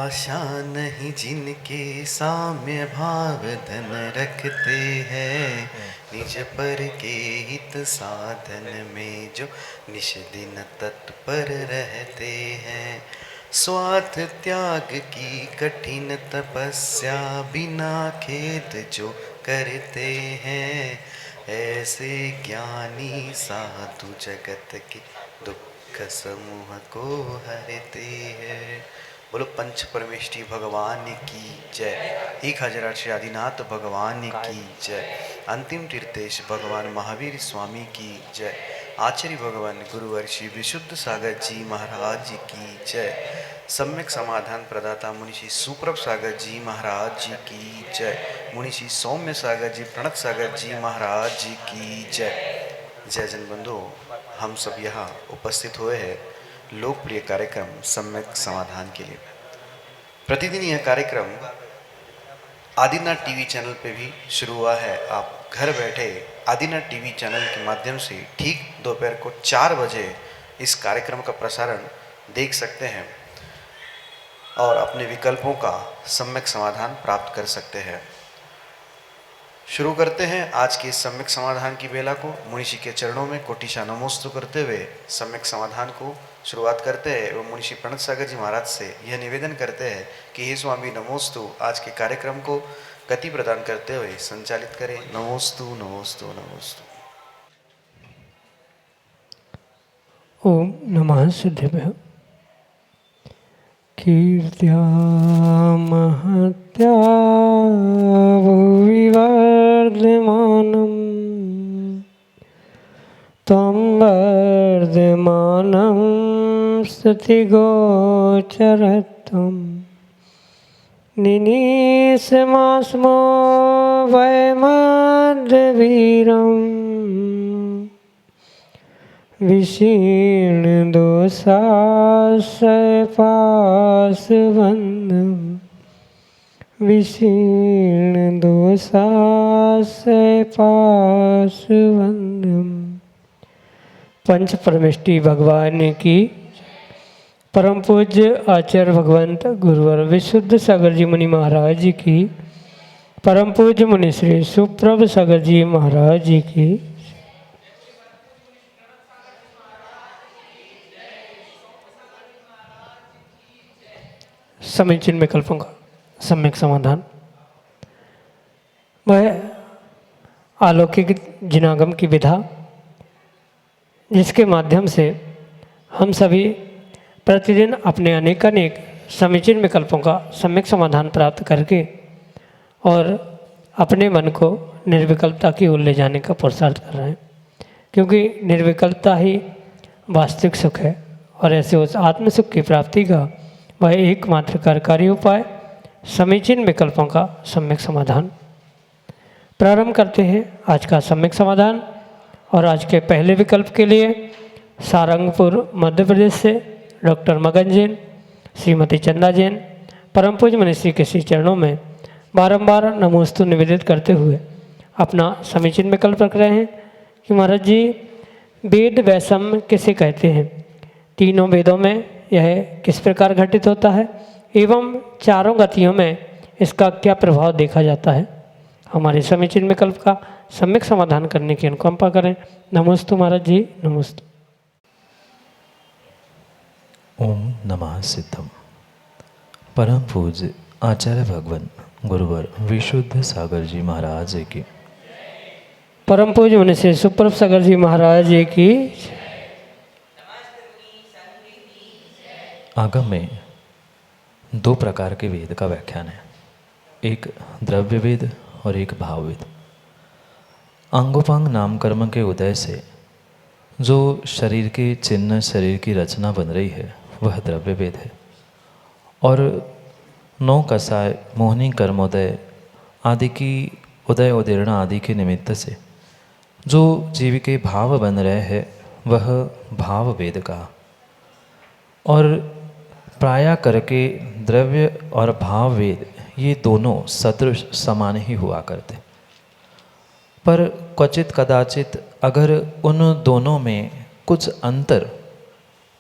आशा नहीं जिनके साम्य भाव धन रखते हैं, निज पर के हित साधन में जो निश दिन तत्पर रहते हैं। स्वार्थ त्याग की कठिन तपस्या बिना खेद जो करते हैं, ऐसे ज्ञानी साधु जगत के दुख समूह को हरते हैं। बोलो पंच परमेष्ठी भगवान की जय। 1008 श्री आदिनाथ भगवान की जय। अंतिम तीर्थेश भगवान महावीर स्वामी की जय। आचार्य भगवान गुरुवर श्री विशुद्ध सागर जी महाराज की जय। सम्यक समाधान प्रदाता मुनिषि सुप्रभ सागर जी महाराज जी की जय। मुनिषि सौम्य सागर जी प्रणत सागर जी महाराज जी की जय। जय जन बंधु, हम सब यहाँ उपस्थित हुए हैं लोकप्रिय कार्यक्रम सम्यक समाधान के लिए। प्रतिदिन यह कार्यक्रम आदिनाथ टीवी चैनल पे भी शुरू हुआ है। आप घर बैठे आदिनाथ टीवी चैनल के माध्यम से ठीक दोपहर को 4 बजे इस कार्यक्रम का प्रसारण देख सकते हैं और अपने विकल्पों का सम्यक समाधान प्राप्त कर सकते हैं। शुरू करते हैं आज के सम्यक समाधान की बेला को। मुनिषि के चरणों में कोटिशा नमोस्तु करते हुए सम्यक समाधान को शुरुआत करते हैं एवं मुनिषि प्रणत सागर जी महाराज से यह निवेदन करते हैं कि हे स्वामी नमोस्तु, आज के कार्यक्रम को गति प्रदान करते हुए संचालित करें। नमोस्तु नमोस्तु नमोस्तु। ओम नमः सिद्धिभ्यो। कीर्त्या महत्या विवर्धमानं त्वं वर्धमानं स्तुतिगोचरत्वं निनीसमास्मो वैमद्वीरम् विशीर्णदोषाश्रयपाशबन्धं विशीर्णदोषाश्रयपाशबन्धं। पंच परमेष्ठी भगवान की परम पूज्य आचार्य भगवंत गुरुवर विशुद्ध सागर जी मुनि महाराज जी की, परम पूज्य मुनि श्री सुप्रभ सागर जी महाराज जी की, समीचीन विकल्पों का सम्यक समाधान। वह अलौकिक जिनागम की विधा जिसके माध्यम से हम सभी प्रतिदिन अपने अनेकानेक समीचीन विकल्पों का सम्यक समाधान प्राप्त करके और अपने मन को निर्विकल्पता की ओर ले जाने का पुरुषार्थ कर रहे हैं, क्योंकि निर्विकल्पता ही वास्तविक सुख है और ऐसे उस आत्म सुख की प्राप्ति का वह एकमात्र कार्यकारी उपाय समीचीन विकल्पों का सम्यक समाधान। प्रारंभ करते हैं आज का सम्यक समाधान। और आज के पहले विकल्प के लिए सारंगपुर मध्य प्रदेश से डॉक्टर मगन जैन, श्रीमती चंदा जैन परम पूज्य मनीषी के श्री चरणों में बारंबार नमोस्तु निवेदित करते हुए अपना समीचीन विकल्प रख रहे हैं कि महाराज जी, वेद वैषम्य किसे कहते हैं, तीनों वेदों में यह किस प्रकार घटित होता है एवं चारों गतियों में इसका क्या प्रभाव देखा जाता है। हमारे समीचीन विकल्प का सम्यक समाधान करने की अनुकंपा करें। नमोस्तु महाराज जी, नमोस्तु। ओम नमः सिद्धम। परम पूज्य आचार्य भगवान गुरुवर विशुद्ध सागर जी महाराज की, परम पूज्य मुनि श्री सुप्रभ सागर जी महाराज जी की। आगम में 2 प्रकार के वेद का व्याख्यान है, एक द्रव्य वेद और एक भाव वेद। अंगोपांग नाम कर्म के उदय से जो शरीर के चिन्ह, शरीर की रचना बन रही है वह द्रव्य वेद है, और 9 कसाय, मोहनी, कर्मोदय आदि की उदय उदीर्ण आदि के निमित्त से जो जीव के भाव बन रहे हैं वह भाव वेद का। और प्राय करके द्रव्य और भाव वेद ये दोनों सदृश समान ही हुआ करते, पर क्वचित कदाचित अगर उन दोनों में कुछ अंतर,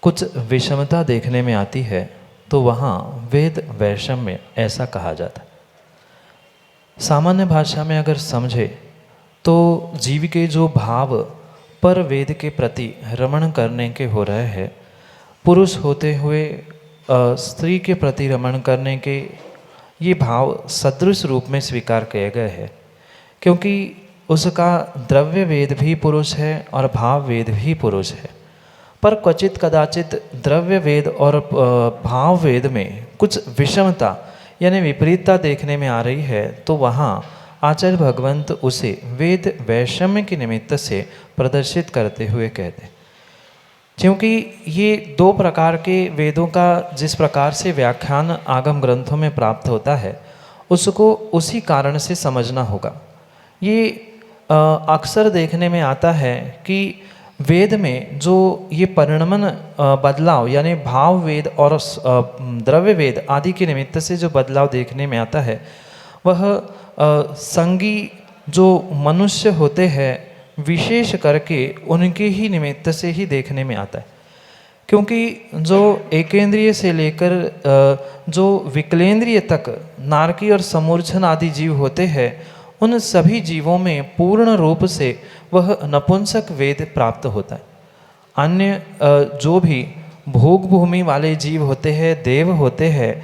कुछ विषमता देखने में आती है तो वहाँ वेद वैषम्य ऐसा कहा जाता है। सामान्य भाषा में अगर समझे तो जीव के जो भाव पर वेद के प्रति रमण करने के हो रहे हैं, पुरुष होते हुए स्त्री के प्रति रमण करने के ये भाव सदृश रूप में स्वीकार किए गए हैं, क्योंकि उसका द्रव्य वेद भी पुरुष है और भाव वेद भी पुरुष है। पर क्वचित कदाचित द्रव्य वेद और भाव वेद में कुछ विषमता यानी विपरीतता देखने में आ रही है, तो वहाँ आचार्य भगवंत उसे वेद वैषम्य के निमित्त से प्रदर्शित करते हुए कहते हैं। क्योंकि ये दो प्रकार के वेदों का जिस प्रकार से व्याख्यान आगम ग्रंथों में प्राप्त होता है, उसको उसी कारण से समझना होगा। ये अक्सर देखने में आता है कि वेद में जो ये परिणमन बदलाव यानी भाव वेद और द्रव्य वेद आदि के निमित्त से जो बदलाव देखने में आता है, वह संगी जो मनुष्य होते हैं विशेष करके उनके ही निमित्त से ही देखने में आता है। क्योंकि जो एकेंद्रिय से लेकर जो विकलेंद्रिय तक नारकी और समूर्छन आदि जीव होते हैं, उन सभी जीवों में पूर्ण रूप से वह नपुंसक वेद प्राप्त होता है। अन्य जो भी भोग भूमि वाले जीव होते हैं, देव होते हैं,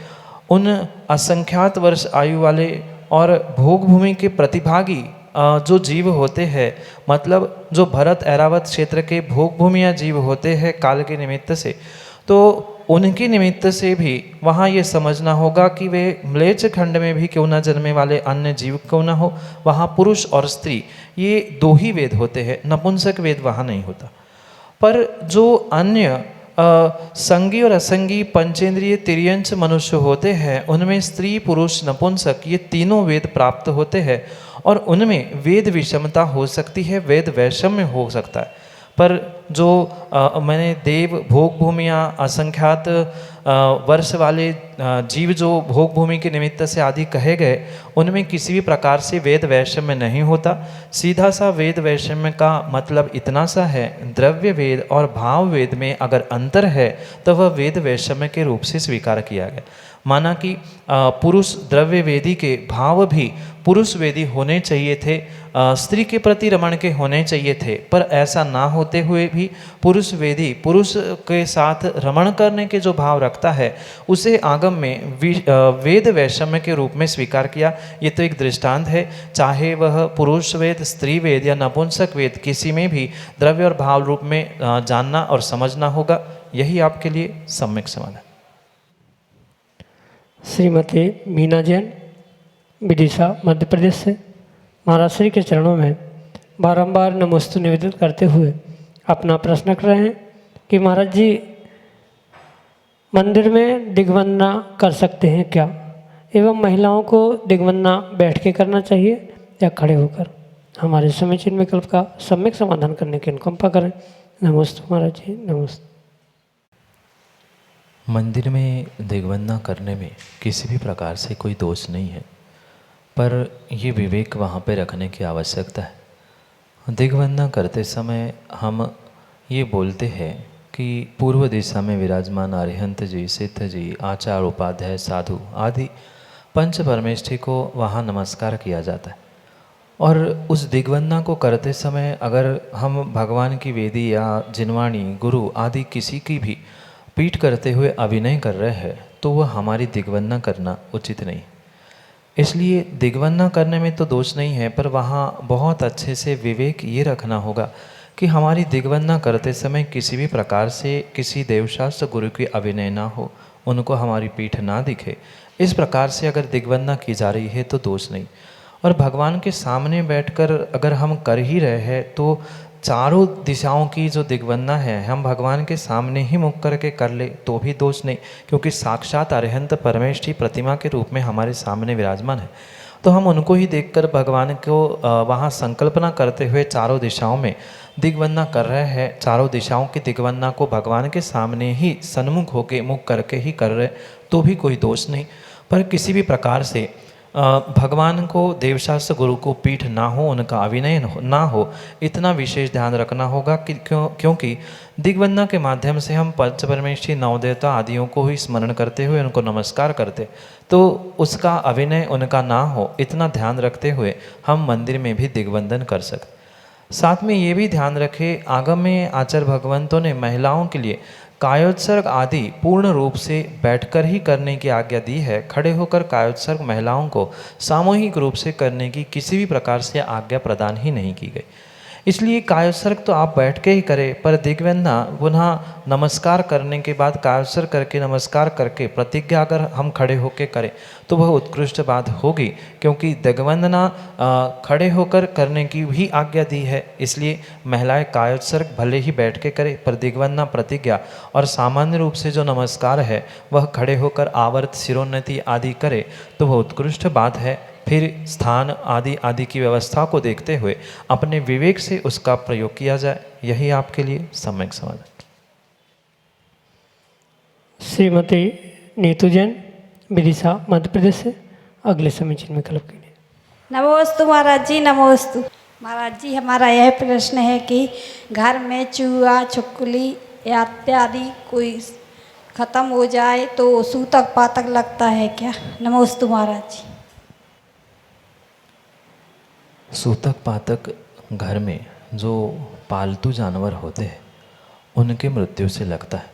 उन असंख्यात वर्ष आयु वाले और भोग भूमि के प्रतिभागी जो जीव होते हैं, मतलब जो भरत ऐरावत क्षेत्र के भोग भूमि या जीव होते हैं काल के निमित्त से, तो उनके निमित्त से भी वहाँ ये समझना होगा कि वे म्लेच्छ खंड में भी क्यों न जन्मे वाले अन्य जीव क्यों न हो, वहाँ पुरुष और स्त्री ये दो ही वेद होते हैं, नपुंसक वेद वहाँ नहीं होता। पर जो अन्य संगी और असंगी पंचेंद्रिय तिर्यंच मनुष्य होते हैं, उनमें स्त्री पुरुष नपुंसक ये तीनों वेद प्राप्त होते हैं और उनमें वेद विषमता हो सकती है, वेद वैषम्य हो सकता है। पर जो मैंने देव भोग भूमियाँ असंख्यात वर्ष वाले जीव जो भोग भूमि के निमित्त से आदि कहे गए, उनमें किसी भी प्रकार से वेद वैषम्य नहीं होता। सीधा सा वेद वैषम्य का मतलब इतना सा है, द्रव्य वेद और भाव वेद में अगर अंतर है तो वह वेद वैषम्य के रूप से स्वीकार किया गया। माना कि पुरुष द्रव्य वेदी के भाव भी पुरुष वेदी होने चाहिए थे, स्त्री के प्रति रमण के होने चाहिए थे, पर ऐसा ना होते हुए भी पुरुष वेदी पुरुष के साथ रमण करने के जो भाव रखता है, उसे आगम में वेद वैषम्य के रूप में स्वीकार किया। ये तो एक दृष्टांत है, चाहे वह पुरुष वेद, स्त्री वेद या नपुंसक वेद, किसी में भी द्रव्य और भाव रूप में जानना और समझना होगा। यही आपके लिए सम्यक समाधान। श्रीमती मीना जैन, विदिशा मध्य प्रदेश से, महाराज श्री के चरणों में बारंबार नमोस्तु निवेदित करते हुए अपना प्रश्न कर रहे हैं कि महाराज जी मंदिर में दिग्वंदना कर सकते हैं क्या, एवं महिलाओं को दिग्वंदना बैठ के करना चाहिए या खड़े होकर। हमारे समीचीन विकल्प का सम्यक समाधान करने की अनुकंपा करें। नमोस्तु महाराज जी, नमोस्तु। मंदिर में दिग्वंदना करने में किसी भी प्रकार से कोई दोष नहीं है, पर ये विवेक वहाँ पे रखने की आवश्यकता है। दिग्वंदना करते समय हम ये बोलते हैं कि पूर्व दिशा में विराजमान अरिहंत जी, सिद्ध जी, आचार्य, उपाध्याय, साधु आदि पंच परमेष्ठी को वहाँ नमस्कार किया जाता है। और उस दिग्वंदना को करते समय अगर हम भगवान की वेदी या जिनवाणी, गुरु आदि किसी की भी पीठ करते हुए अभिनय कर रहे हैं, तो वह हमारी दिग्वंदना करना उचित नहीं। इसलिए दिग्वंदना करने में तो दोष नहीं है, पर वहाँ बहुत अच्छे से विवेक ये रखना होगा कि हमारी दिग्वंदना करते समय किसी भी प्रकार से किसी देवशास्त्र गुरु की अभिनय ना हो, उनको हमारी पीठ ना दिखे। इस प्रकार से अगर दिग्वंदना की जा रही है तो दोष नहीं। और भगवान के सामने बैठकर अगर हम कर ही रहे हैं तो चारों दिशाओं की जो दिग्वंदना है हम भगवान के सामने ही मुख करके कर ले तो भी दोष नहीं, क्योंकि साक्षात अरिहंत परमेष्ठी प्रतिमा के रूप में हमारे सामने विराजमान है। तो हम उनको ही देखकर भगवान को वहाँ संकल्पना करते हुए चारों दिशाओं में दिग्वंदना कर रहे हैं। चारों दिशाओं की दिग्वंदना को भगवान के सामने ही सन्मुख होके मुख करके ही कर रहे तो भी कोई दोष नहीं। पर किसी भी प्रकार से भगवान को देवशास्त्र गुरु को पीठ ना हो, उनका अभिनय ना हो, इतना विशेष ध्यान रखना होगा कि क्योंकि दिग्वंदना के माध्यम से हम पंच परमेष्ठी नवदेवता आदियों को ही स्मरण करते हुए उनको नमस्कार करते, तो उसका अभिनय उनका ना हो, इतना ध्यान रखते हुए हम मंदिर में भी दिग्वंदन कर सकते। साथ में ये भी ध्यान रखें, आगम में आचार्य भगवंतों ने महिलाओं के लिए कायोत्सर्ग आदि पूर्ण रूप से बैठकर ही करने की आज्ञा दी है। खड़े होकर कायोत्सर्ग महिलाओं को सामूहिक रूप से करने की किसी भी प्रकार से आज्ञा प्रदान ही नहीं की गई। इसलिए कायोत्सर्ग तो आप बैठ के ही करें, पर दिग्वंदना पुनः नमस्कार करने के बाद कायोत्सर्ग करके नमस्कार करके प्रतिज्ञा अगर हम खड़े होकर करें तो वह उत्कृष्ट बात होगी, क्योंकि दिग्वंदना खड़े होकर करने की भी आज्ञा दी है। इसलिए महिलाएं कायोत्सर्ग भले ही बैठ के करें, पर दिग्वंदना प्रतिज्ञा और सामान्य रूप से जो नमस्कार है वह खड़े होकर आवर्त सिरोन्नति आदि करे तो वह उत्कृष्ट बात है। फिर स्थान आदि आदि की व्यवस्था को देखते हुए अपने विवेक से उसका प्रयोग किया जाए, यही आपके लिए सम्यक समाधान। श्रीमती नीतू जैन, विदिशा, मध्य प्रदेश से अगले समीचीन विकल्प के लिए। नमोस्तु महाराज जी, नमोस्तु महाराज जी। हमारा यह प्रश्न है कि घर में चूहा, छिपकली इत्यादि कोई खत्म हो जाए तो सूतक पातक लगता है क्या? नमोस्तु महाराज जी। सूतक पातक घर में जो पालतू जानवर होते हैं उनके मृत्यु से लगता है।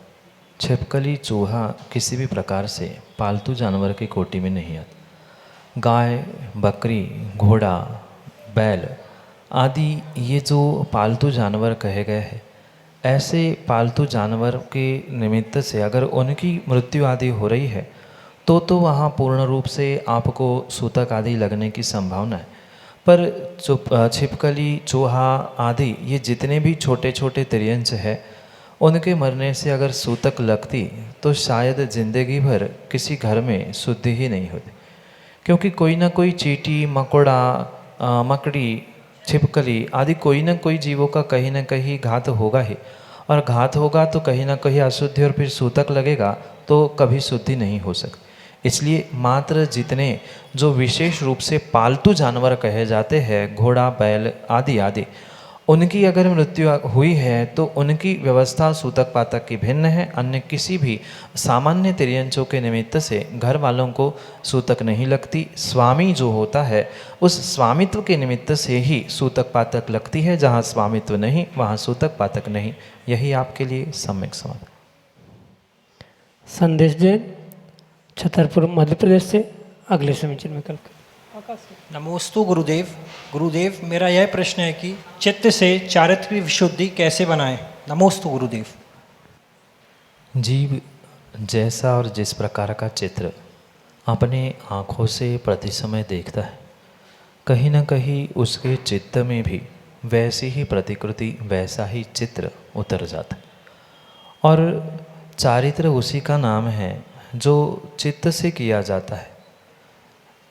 छिपकली, चूहा किसी भी प्रकार से पालतू जानवर की कोटि में नहीं आता। गाय, बकरी, घोड़ा, बैल आदि ये जो पालतू जानवर कहे गए हैं, ऐसे पालतू जानवर के निमित्त से अगर उनकी मृत्यु आदि हो रही है तो वहाँ पूर्ण रूप से आपको सूतक आदि लगने की संभावना है। पर छिपकली, चूहा आदि ये जितने भी छोटे छोटे तिर्यंच है, उनके मरने से अगर सूतक लगती तो शायद जिंदगी भर किसी घर में शुद्धि ही नहीं होती, क्योंकि कोई ना कोई चींटी, मकोड़ा, मकड़ी, छिपकली आदि कोई ना कोई जीवों का कहीं ना कहीं घात होगा ही, और घात होगा तो कहीं ना कहीं अशुद्धि, और फिर सूतक लगेगा तो कभी शुद्धि नहीं हो सकती। इसलिए मात्र जितने जो विशेष रूप से पालतू जानवर कहे जाते हैं, घोड़ा, बैल आदि आदि, उनकी अगर मृत्यु हुई है तो उनकी व्यवस्था सूतक पातक की भिन्न है। अन्य किसी भी सामान्य तिर्यंचों के निमित्त से घर वालों को सूतक नहीं लगती। स्वामी जो होता है उस स्वामित्व के निमित्त से ही सूतक पातक लगती है। जहाँ स्वामित्व नहीं वहाँ सूतक पातक नहीं। यही आपके लिए सम्यक समाधान। संदेश जैन, छतरपुर, मध्य प्रदेश से अगले समीचीन विकल्प। नमोस्तु गुरुदेव। गुरुदेव, मेरा यह प्रश्न है कि चित्त से चारित्र्य की विशुद्धि कैसे बनाएं? नमोस्तु गुरुदेव। जीव जैसा और जिस प्रकार का चित्र अपने आँखों से प्रति समय देखता है, कहीं ना कहीं उसके चित्त में भी वैसी ही प्रतिकृति, वैसा ही चित्र उतर जाता है। और चारित्र उसी का नाम है जो चित्त से किया जाता है।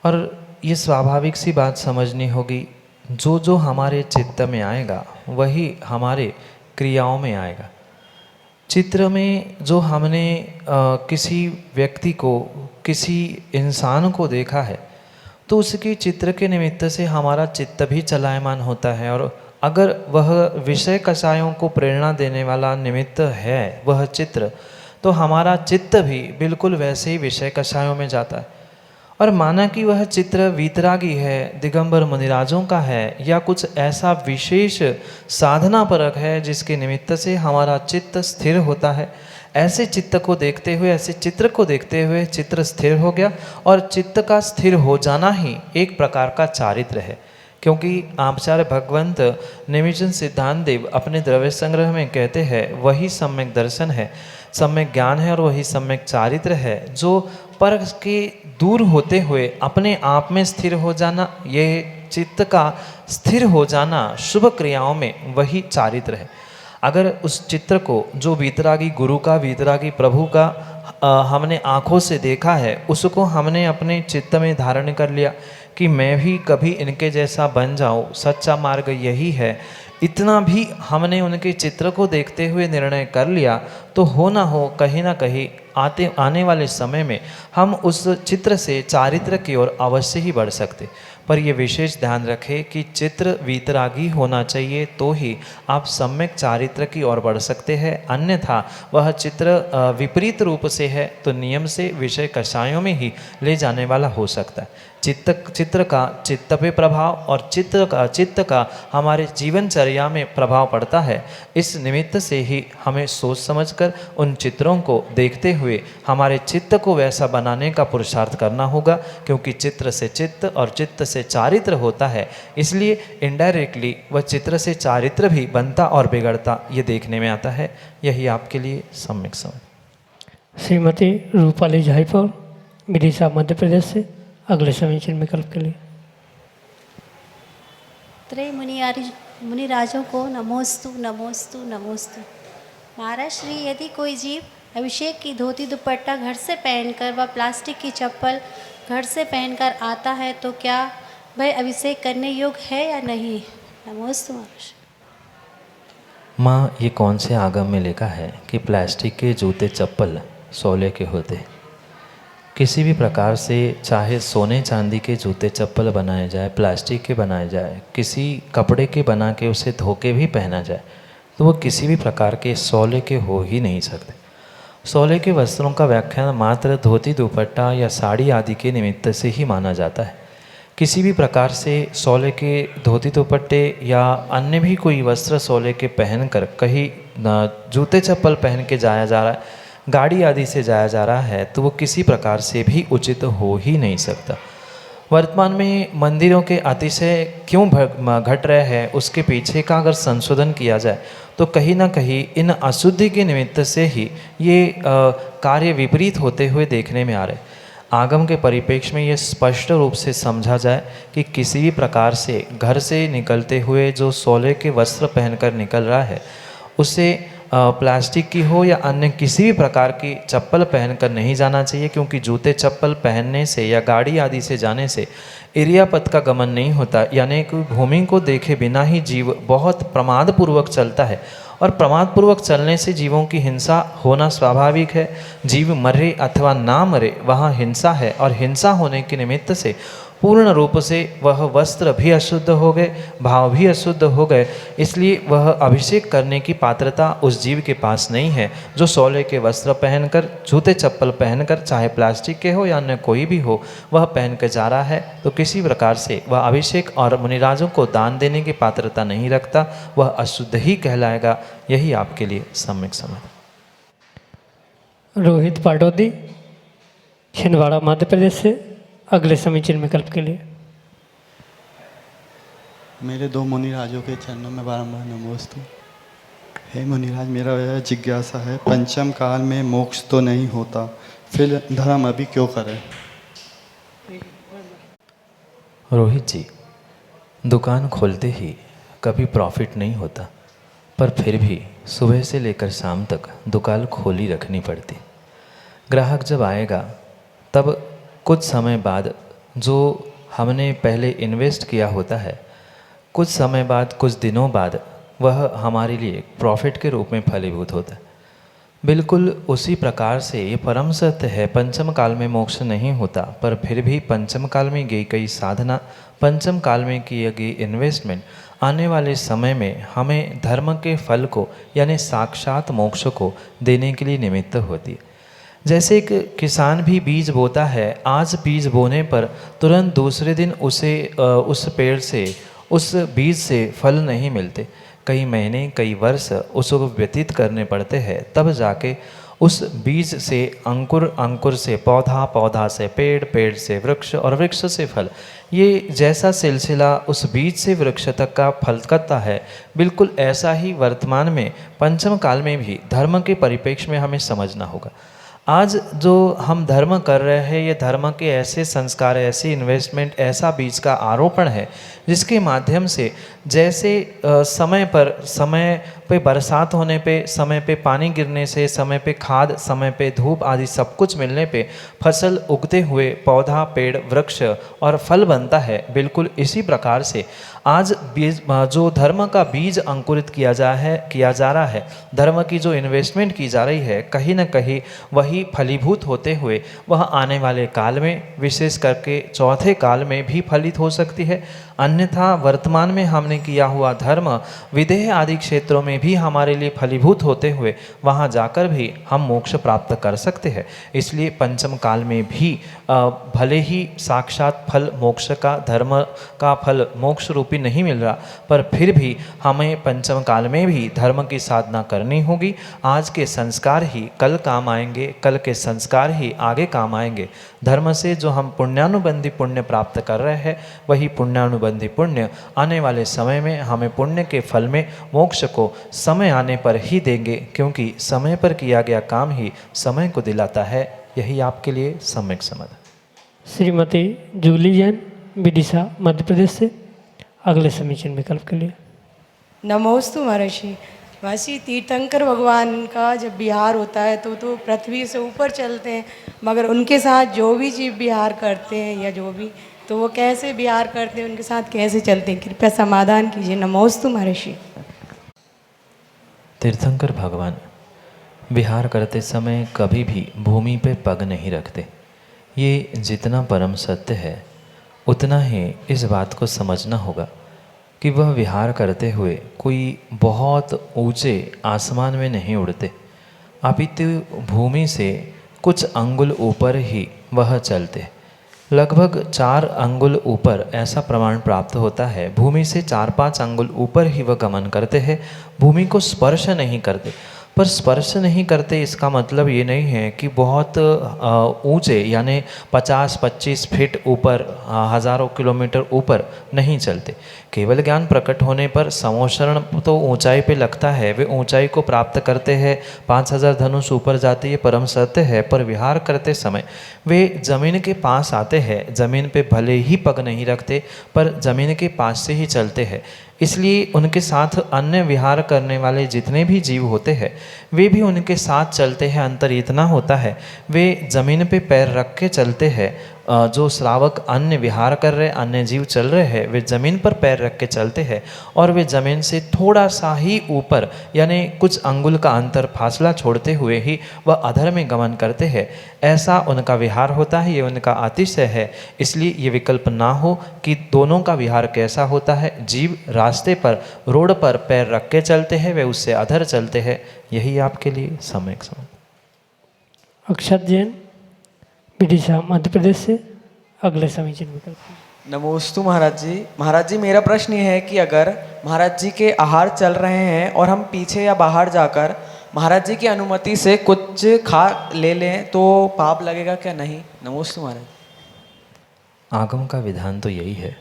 और ये स्वाभाविक सी बात समझनी होगी, जो जो हमारे चित्त में आएगा वही हमारे क्रियाओं में आएगा। चित्र में जो हमने किसी व्यक्ति को, किसी इंसान को देखा है, तो उसके चित्र के निमित्त से हमारा चित्त भी चलायमान होता है। और अगर वह विषय कषायों को प्रेरणा देने वाला निमित्त है वह चित्र, तो हमारा चित्त भी बिल्कुल वैसे ही विषय कषायों में जाता है। और माना कि वह चित्र वीतरागी है, दिगंबर मुनिराजों का है, या कुछ ऐसा विशेष साधना परक है जिसके निमित्त से हमारा चित्त स्थिर होता है, ऐसे चित्त को देखते हुए, ऐसे चित्र को देखते हुए चित्र स्थिर हो गया। और चित्त का स्थिर हो जाना ही एक प्रकार का चारित्र है। क्योंकि आचार्य भगवंत निमिषन सिद्धांत देव अपने द्रव्य संग्रह में कहते हैं, वही सम्यक दर्शन है, सम्यक ज्ञान है, और वही सम्यक चारित्र है। जो पर के दूर होते हुए अपने आप में स्थिर हो जाना, ये चित्त का स्थिर हो जाना शुभ क्रियाओं में, वही चारित्र है। अगर उस चित्र को जो वीतरागी गुरु का, वीतरागी प्रभु का हमने आँखों से देखा है, उसको हमने अपने चित्त में धारण कर लिया कि मैं भी कभी इनके जैसा बन जाऊं, सच्चा मार्ग यही है, इतना भी हमने उनके चित्र को देखते हुए निर्णय कर लिया तो हो ना हो कहीं ना कहीं आने वाले समय में हम उस चित्र से चारित्र की ओर अवश्य ही बढ़ सकते। पर ये विशेष ध्यान रखें कि चित्र वीतरागी होना चाहिए तो ही आप सम्यक चारित्र की ओर बढ़ सकते हैं, अन्यथा वह चित्र विपरीत रूप से है तो नियम से विषय कषायों में ही ले जाने वाला हो सकता है। चित्र का चित्त पे प्रभाव और चित्त का हमारे जीवनचर्या में प्रभाव पड़ता है। इस निमित्त से ही हमें सोच समझकर उन चित्रों को देखते हुए हमारे चित्त को वैसा बनाने का पुरुषार्थ करना होगा, क्योंकि चित्र से चित्त और चित्त से चारित्र होता है, इसलिए इनडायरेक्टली वह चित्र से चारित्र भी बनता और बिगड़ता ये देखने में आता है। यही आपके लिए सम्यक समझ। श्रीमती रूपाली झाईपुर, विदिशा मध्य प्रदेश से अगले समीचीन विकल्प के लिए। त्रय मुनिराजों को नमोस्तु नमोस्तु नमोस्तु। महाराज श्री, यदि कोई जीव अभिषेक की धोती दुपट्टा घर से पहनकर व प्लास्टिक की चप्पल घर से पहनकर आता है तो क्या वह अभिषेक करने योग्य है या नहीं? नमोस्तु महाराज। माँ, ये कौन से आगम में लिखा है कि प्लास्टिक के जूते चप्पल सोले के होते? किसी भी प्रकार से चाहे सोने चांदी के जूते चप्पल बनाए जाए, प्लास्टिक के बनाए जाए, किसी कपड़े के बना के उसे धो के भी पहना जाए तो वो किसी भी प्रकार के सोले के हो ही नहीं सकते। सोले के वस्त्रों का व्याख्यान मात्र धोती दुपट्टा या साड़ी आदि के निमित्त से ही माना जाता है। किसी भी प्रकार से सोले के धोती दुपट्टे या अन्य भी कोई वस्त्र सोले के पहनकर कहीं जूते चप्पल पहन के जाया जा रहा है, गाड़ी आदि से जाया जा रहा है तो वो किसी प्रकार से भी उचित हो ही नहीं सकता। वर्तमान में मंदिरों के अतिशय क्यों घट रहे हैं, उसके पीछे का अगर संशोधन किया जाए तो कहीं ना कहीं इन अशुद्धि के निमित्त से ही ये कार्य विपरीत होते हुए देखने में आ रहे। आगम के परिप्रेक्ष्य में ये स्पष्ट रूप से समझा जाए कि किसी भी प्रकार से घर से निकलते हुए जो सोले के वस्त्र पहनकर निकल रहा है उसे प्लास्टिक की हो या अन्य किसी भी प्रकार की चप्पल पहनकर नहीं जाना चाहिए, क्योंकि जूते चप्पल पहनने से या गाड़ी आदि से जाने से इरियापथ का गमन नहीं होता, यानी कि भूमि को देखे बिना ही जीव बहुत प्रमादपूर्वक चलता है और प्रमादपूर्वक चलने से जीवों की हिंसा होना स्वाभाविक है। जीव मरे अथवा ना मरे वहाँ हिंसा है और हिंसा होने के निमित्त से पूर्ण रूप से वह वस्त्र भी अशुद्ध हो गए, भाव भी अशुद्ध हो गए, इसलिए वह अभिषेक करने की पात्रता उस जीव के पास नहीं है जो सोले के वस्त्र पहनकर, जूते चप्पल पहनकर, चाहे प्लास्टिक के हो या अन्य कोई भी हो, वह पहन कर जा रहा है तो किसी प्रकार से वह अभिषेक और मुनिराजों को दान देने की पात्रता नहीं रखता, वह अशुद्ध ही कहलाएगा। यही आपके लिए सम्यक समझ। रोहित पाटोदी, छिंदवाड़ा मध्य प्रदेश से अगले समीचीन विकल्प के लिए। मेरे दो मुनिराजों के चरणों में बारंबार नमोस्तु। हे मुनिराज, मेरा यह जिज्ञासा है, पंचम काल में मोक्ष तो नहीं होता, फिर धर्म अभी क्यों करें? रोहित जी, दुकान खोलते ही कभी प्रॉफिट नहीं होता, पर फिर भी सुबह से लेकर शाम तक दुकान खोली रखनी पड़ती। ग्राहक जब आएगा तब कुछ समय बाद जो हमने पहले इन्वेस्ट किया होता है, कुछ समय बाद, कुछ दिनों बाद वह हमारे लिए प्रॉफिट के रूप में फलीभूत होता है। बिल्कुल उसी प्रकार से ये परम सत्य है, पंचम काल में मोक्ष नहीं होता, पर फिर भी पंचम काल में की गई साधना, पंचम काल में की गई इन्वेस्टमेंट आने वाले समय में हमें धर्म के फल को यानी साक्षात मोक्ष को देने के लिए निमित्त होती है। जैसे एक किसान भी बीज बोता है, आज बीज बोने पर तुरंत दूसरे दिन उसे उस पेड़ से, उस बीज से फल नहीं मिलते, कई महीने कई वर्ष उसको व्यतीत करने पड़ते हैं, तब जाके उस बीज से अंकुर, अंकुर से पौधा, पौधा से पेड़, पेड़ से वृक्ष और वृक्ष से फल, ये जैसा सिलसिला उस बीज से वृक्ष तक का फल करता है, बिल्कुल ऐसा ही वर्तमान में पंचम काल में भी धर्म के परिप्रेक्ष्य में हमें समझना होगा। आज जो हम धर्म कर रहे हैं, ये धर्म के ऐसे संस्कार, ऐसी इन्वेस्टमेंट, ऐसा बीज का आरोपण है जिसके माध्यम से जैसे समय पे बरसात होने पे, समय पे पानी गिरने से, समय पे खाद, समय पे धूप आदि सब कुछ मिलने पे फसल उगते हुए पौधा, पेड़, वृक्ष और फल बनता है, बिल्कुल इसी प्रकार से आज जो धर्म का बीज अंकुरित किया जा रहा है, धर्म की जो इन्वेस्टमेंट की जा रही है, कहीं ना कहीं वही फलीभूत होते हुए वह आने वाले काल में, विशेष करके चौथे काल में भी फलित हो सकती है। अन्यथा वर्तमान में हमने किया हुआ धर्म विदेह आदि क्षेत्रों में भी हमारे लिए फलीभूत होते हुए वहाँ जाकर भी हम मोक्ष प्राप्त कर सकते हैं। इसलिए पंचम काल में भी भले ही साक्षात फल मोक्ष का, धर्म का फल मोक्ष रूपी नहीं मिल रहा, पर फिर भी हमें पंचम काल में भी धर्म की साधना करनी होगी। आज के संस्कार ही कल काम आएंगे, कल के संस्कार ही आगे काम आएंगे। धर्म से जो हम पुण्यानुबंधी पुण्य प्राप्त कर रहे हैं, वही पुण्यानुबंधी पुण्य आने वाले समय में हमें पुण्य के फल में मोक्ष को समय आने पर ही देंगे, क्योंकि समय पर किया गया काम ही समय को दिलाता है। यही आपके लिए सम्यक समझ। श्रीमती जूली जैन, विदिशा, मध्य प्रदेश से अगले समीचीन विकल्प के लिए। नमोस्तु महर्षि। महर्षि, तीर्थंकर भगवान का जब विहार होता है तो पृथ्वी से ऊपर चलते हैं, मगर उनके साथ जो भी जीव विहार करते हैं या जो भी, तो वो कैसे विहार करते हैं, उनके साथ कैसे चलते हैं, कृपया समाधान कीजिए। नमोस्तु महर्षि। तीर्थंकर भगवान विहार करते समय कभी भी भूमि पे पग नहीं रखते। ये जितना परम सत्य है, उतना ही इस बात को समझना होगा कि वह विहार करते हुए कोई बहुत ऊंचे आसमान में नहीं उड़ते, अपितु भूमि से कुछ अंगुल ऊपर ही वह चलते। लगभग 4 अंगुल ऊपर ऐसा प्रमाण प्राप्त होता है। भूमि से 4-5 अंगुल ऊपर ही वह गमन करते हैं, भूमि को स्पर्श नहीं करते। पर स्पर्श नहीं करते इसका मतलब ये नहीं है कि बहुत ऊंचे यानी 50-25 फीट ऊपर, हज़ारों किलोमीटर ऊपर नहीं चलते। केवल ज्ञान प्रकट होने पर समोशरण तो ऊंचाई पे लगता है, वे ऊंचाई को प्राप्त करते हैं, 5000 धनुष ऊपर जाती है, परम सत्य है। पर विहार करते समय वे जमीन के पास आते हैं, जमीन पे भले ही पग नहीं रखते, पर जमीन के पास से ही चलते हैं। इसलिए उनके साथ अन्य विहार करने वाले जितने भी जीव होते हैं, वे भी उनके साथ चलते हैं। अंतर इतना होता है, वे ज़मीन पे पैर रख के चलते हैं। जो श्रावक अन्य विहार कर रहे, अन्य जीव चल रहे हैं, वे ज़मीन पर पैर रख के चलते हैं और वे ज़मीन से थोड़ा सा ही ऊपर यानी कुछ अंगुल का अंतर फासला छोड़ते हुए ही वह अधर में गमन करते हैं। ऐसा उनका विहार होता है, ये उनका अतिशय है। इसलिए ये विकल्प ना हो कि दोनों का विहार कैसा होता है। जीव रास्ते पर, रोड पर पैर रख के चलते हैं, वे उससे अधर चलते हैं। यही आपके लिए सम्यक समझ। अक्षत जैन, विदिशा, मध्य प्रदेश से अगले समीचीन विकल्प। नमोस्तु महाराज जी। महाराज जी, मेरा प्रश्न ये है कि अगर महाराज जी के आहार चल रहे हैं और हम पीछे या बाहर जाकर महाराज जी की अनुमति से कुछ खा ले लें तो पाप लगेगा क्या? नहीं। नमोस्तु महाराज। आगम का विधान तो यही है,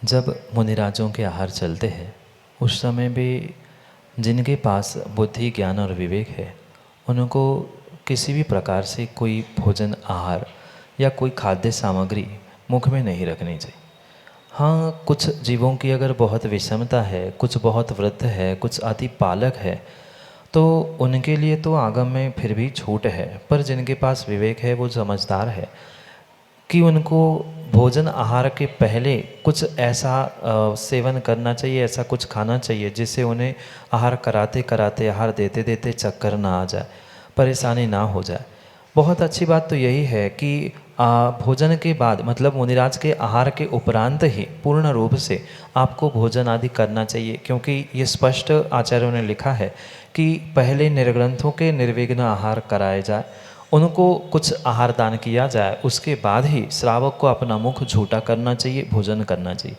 जब मुनिराजों के आहार चलते हैं उस समय भी जिनके पास बुद्धि, ज्ञान और विवेक है, उनको किसी भी प्रकार से कोई भोजन, आहार या कोई खाद्य सामग्री मुख में नहीं रखनी चाहिए। हाँ, कुछ जीवों की अगर बहुत विषमता है, कुछ बहुत वृद्ध है, कुछ अति पालक है, तो उनके लिए तो आगम में फिर भी छूट है। पर जिनके पास विवेक है, वो समझदार है कि उनको भोजन आहार के पहले कुछ ऐसा सेवन करना चाहिए, ऐसा कुछ खाना चाहिए जिससे उन्हें आहार कराते कराते, आहार देते देते चक्कर ना आ जाए, परेशानी ना हो जाए। बहुत अच्छी बात तो यही है कि भोजन के बाद मतलब मुनिराज के आहार के उपरांत ही पूर्ण रूप से आपको भोजन आदि करना चाहिए, क्योंकि ये स्पष्ट आचार्यों ने लिखा है कि पहले निर्ग्रंथों के निर्विघ्न आहार कराए जाए, उनको कुछ आहार दान किया जाए, उसके बाद ही श्रावक को अपना मुख झूठा करना चाहिए, भोजन करना चाहिए।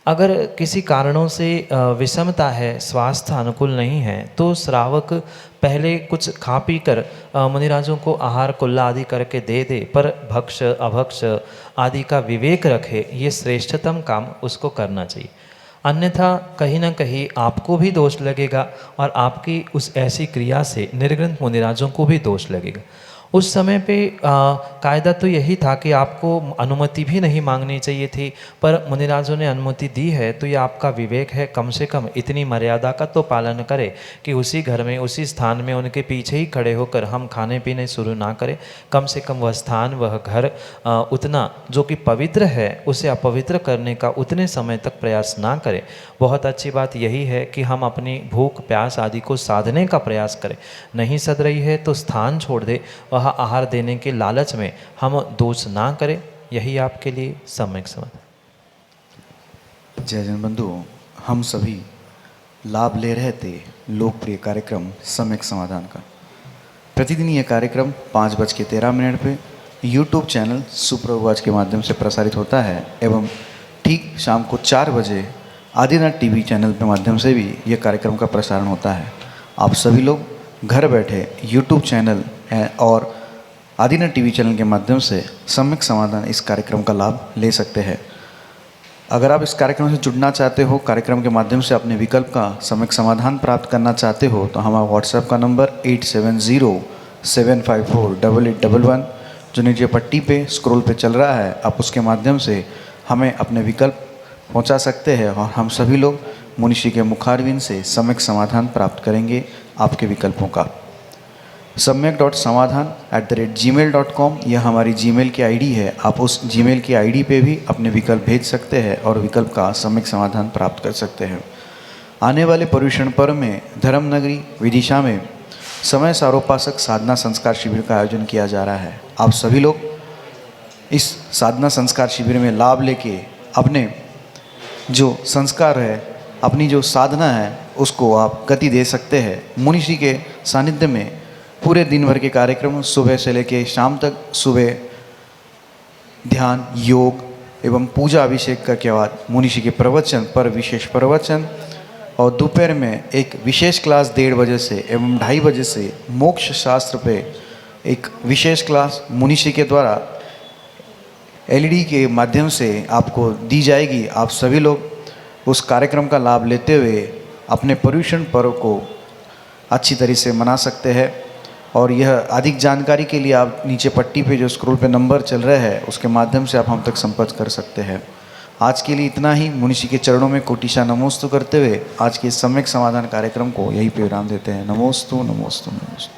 अगर किसी कारणों से विषमता है, स्वास्थ्य अनुकूल नहीं है, तो श्रावक पहले कुछ खा पी कर मुनिराजों को आहार कुल्ला आदि करके दे दे, पर भक्ष अभक्ष आदि का विवेक रखे, ये श्रेष्ठतम काम उसको करना चाहिए। अन्यथा कहीं ना कहीं आपको भी दोष लगेगा और आपकी उस ऐसी क्रिया से निर्ग्रंथ मुनिराजों को भी दोष लगेगा। उस समय पे कायदा तो यही था कि आपको अनुमति भी नहीं मांगनी चाहिए थी, पर मुनिराजों ने अनुमति दी है तो ये आपका विवेक है, कम से कम इतनी मर्यादा का तो पालन करें कि उसी घर में उसी स्थान में उनके पीछे ही खड़े होकर हम खाने पीने शुरू ना करें। कम से कम वह स्थान वह घर उतना जो कि पवित्र है उसे अपवित्र करने का उतने समय तक प्रयास ना करें। बहुत अच्छी बात यही है कि हम अपनी भूख प्यास आदि को साधने का प्रयास करें। नहीं सध रही है तो स्थान छोड़ दे, वह आहार देने के लालच में हम दोष ना करें। यही आपके लिए सम्यक समाधान। जय जन बंधु, हम सभी लाभ ले रहे थे लोकप्रिय कार्यक्रम सम्यक समाधान का। प्रतिदिन ये कार्यक्रम 5:13 पे YouTube चैनल सुप्रभात के माध्यम से प्रसारित होता है एवं ठीक शाम को 4 बजे आदिनाथ टीवी चैनल के माध्यम से भी यह कार्यक्रम का प्रसारण होता है। आप सभी लोग घर बैठे YouTube चैनल और आदिनाथ टीवी चैनल के माध्यम से सम्यक समाधान इस कार्यक्रम का लाभ ले सकते हैं। अगर आप इस कार्यक्रम से जुड़ना चाहते हो, कार्यक्रम के माध्यम से अपने विकल्प का सम्यक समाधान प्राप्त करना चाहते हो, तो हमारा व्हाट्सएप का नंबर 8707548811 जो नीचे पट्टी पे स्क्रॉल पे चल रहा है, आप उसके माध्यम से हमें अपने विकल्प पहुंचा सकते हैं और हम सभी लोग मुनिषी के मुखारविंद से सम्यक समाधान प्राप्त करेंगे आपके विकल्पों का। samyak.samadhan@gmail.com यह हमारी जीमेल की आईडी है। आप उस जीमेल की आईडी पे भी अपने विकल्प भेज सकते हैं और विकल्प का सम्यक समाधान प्राप्त कर सकते हैं। आने वाले पर्युषण पर्व में धर्मनगरी विदिशा में समय सारोपासक साधना संस्कार शिविर का आयोजन किया जा रहा है। आप सभी लोग इस साधना संस्कार शिविर में लाभ लेके अपने जो संस्कार है, अपनी जो साधना है, उसको आप गति दे सकते हैं। मुनिषी के सानिध्य में पूरे दिन भर के कार्यक्रम सुबह से लेके शाम तक, सुबह ध्यान, योग एवं पूजा अभिषेक के बाद मुनिषी के प्रवचन पर विशेष प्रवचन और दोपहर में एक विशेष क्लास 1:30 बजे से एवं 2:30 बजे से मोक्ष शास्त्र पे एक विशेष क्लास मुनिषी के द्वारा LED के माध्यम से आपको दी जाएगी। आप सभी लोग उस कार्यक्रम का लाभ लेते हुए अपने पर्युषण पर्व को अच्छी तरह से मना सकते हैं। और यह अधिक जानकारी के लिए आप नीचे पट्टी पे जो स्क्रॉल पे नंबर चल रहा है उसके माध्यम से आप हम तक संपर्क कर सकते हैं। आज के लिए इतना ही। मुनिषी के चरणों में कोटिशा नमोस्तु करते हुए आज के सम्यक समाधान कार्यक्रम को यही पे विराम देते हैं। नमोस्तु नमोस्तु नमोस्तु।